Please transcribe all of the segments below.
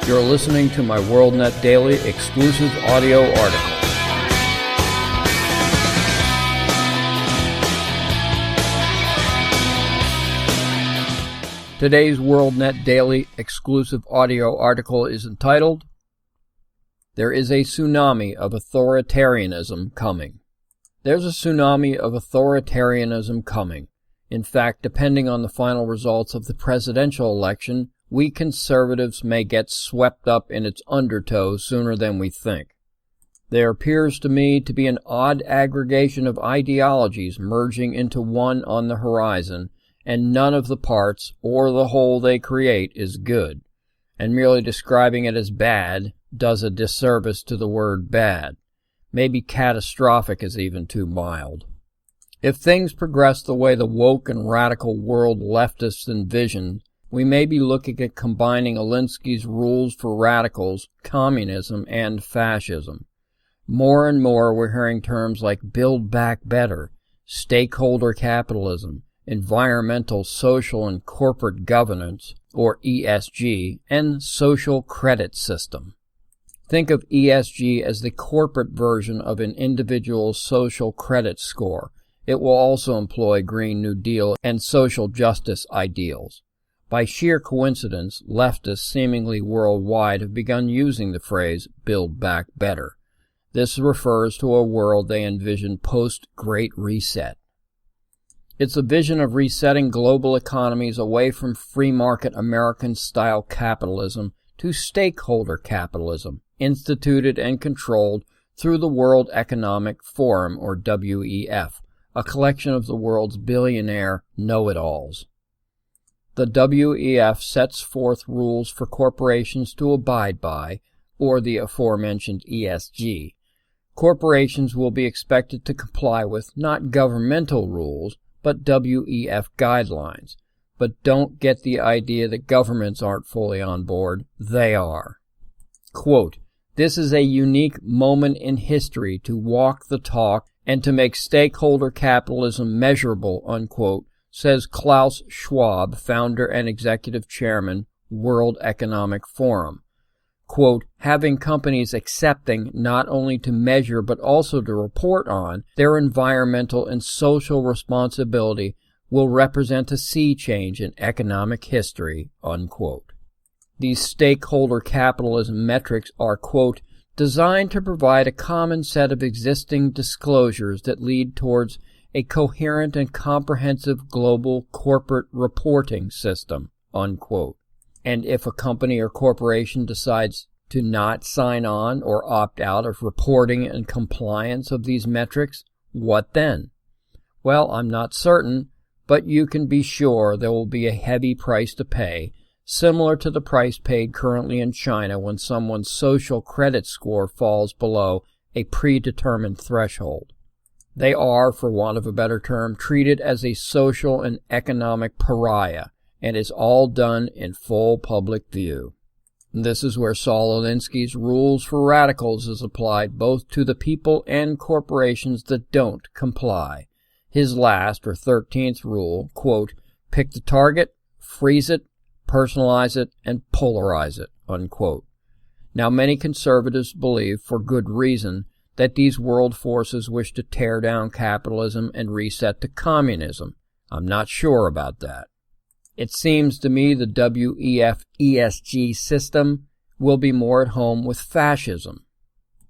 You're listening to my WorldNet Daily exclusive audio article. Today's WorldNet Daily exclusive audio article is entitled, "There is a Tsunami of Authoritarianism Coming." There's a tsunami of authoritarianism coming. In fact, depending on the final results of the presidential election, we conservatives may get swept up in its undertow sooner than we think. There appears to me to be an odd aggregation of ideologies merging into one on the horizon, and none of the parts or the whole they create is good, and merely describing it as bad does a disservice to the word bad. Maybe catastrophic is even too mild. If things progress the way the woke and radical world leftists envision, we may be looking at combining Alinsky's rules for radicals, communism, and fascism. More and more we're hearing terms like build back better, stakeholder capitalism, environmental, social, and corporate governance, or ESG, and social credit system. Think of ESG as the corporate version of an individual's social credit score. It will also employ Green New Deal and social justice ideals. By sheer coincidence, leftists seemingly worldwide have begun using the phrase, build back better. This refers to a world they envision post-Great Reset. It's a vision of resetting global economies away from free market American-style capitalism to stakeholder capitalism, instituted and controlled through the World Economic Forum, or WEF, a collection of the world's billionaire know-it-alls. The WEF sets forth rules for corporations to abide by, or the aforementioned ESG. Corporations will be expected to comply with not governmental rules, but WEF guidelines. But don't get the idea that governments aren't fully on board. They are. Quote, "This is a unique moment in history to walk the talk and to make stakeholder capitalism measurable," unquote, says Klaus Schwab, founder and executive chairman, World Economic Forum. Quote, "Having companies accepting not only to measure but also to report on their environmental and social responsibility will represent a sea change in economic history," unquote. These stakeholder capitalism metrics are, quote, "designed to provide a common set of existing disclosures that lead towards a coherent and comprehensive global corporate reporting system," unquote. And if a company or corporation decides to not sign on or opt out of reporting and compliance of these metrics, what then? Well, I'm not certain, but you can be sure there will be a heavy price to pay, similar to the price paid currently in China when someone's social credit score falls below a predetermined threshold. They are, for want of a better term, treated as a social and economic pariah, and is all done in full public view. This is where Saul Alinsky's rules for radicals is applied both to the people and corporations that don't comply. His last, or 13th rule, quote, "pick the target, freeze it, personalize it, and polarize it," unquote. Now, many conservatives believe, for good reason, that these world forces wish to tear down capitalism and reset to communism. I'm not sure about that. It seems to me the WEF ESG system will be more at home with fascism.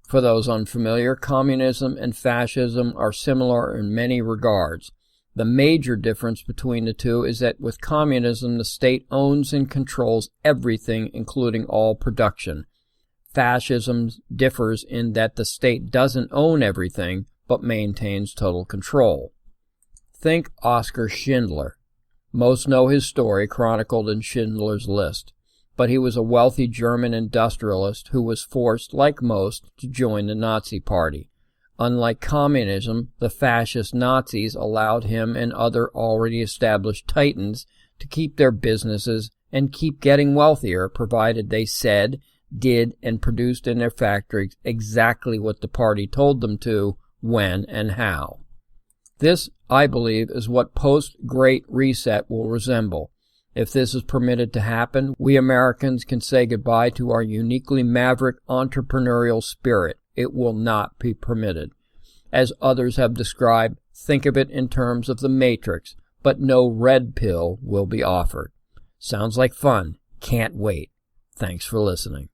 For those unfamiliar, communism and fascism are similar in many regards. The major difference between the two is that with communism, the state owns and controls everything, including all production. Fascism differs in that the state doesn't own everything, but maintains total control. Think Oskar Schindler. Most know his story chronicled in Schindler's List, but he was a wealthy German industrialist who was forced, like most, to join the Nazi Party. Unlike communism, the fascist Nazis allowed him and other already established titans to keep their businesses and keep getting wealthier, provided they said, did, and produced in their factories exactly what the party told them to, when, and how. This, I believe, is what post-Great Reset will resemble. If this is permitted to happen, we Americans can say goodbye to our uniquely maverick entrepreneurial spirit. It will not be permitted. As others have described, think of it in terms of the Matrix, but no red pill will be offered. Sounds like fun. Can't wait. Thanks for listening.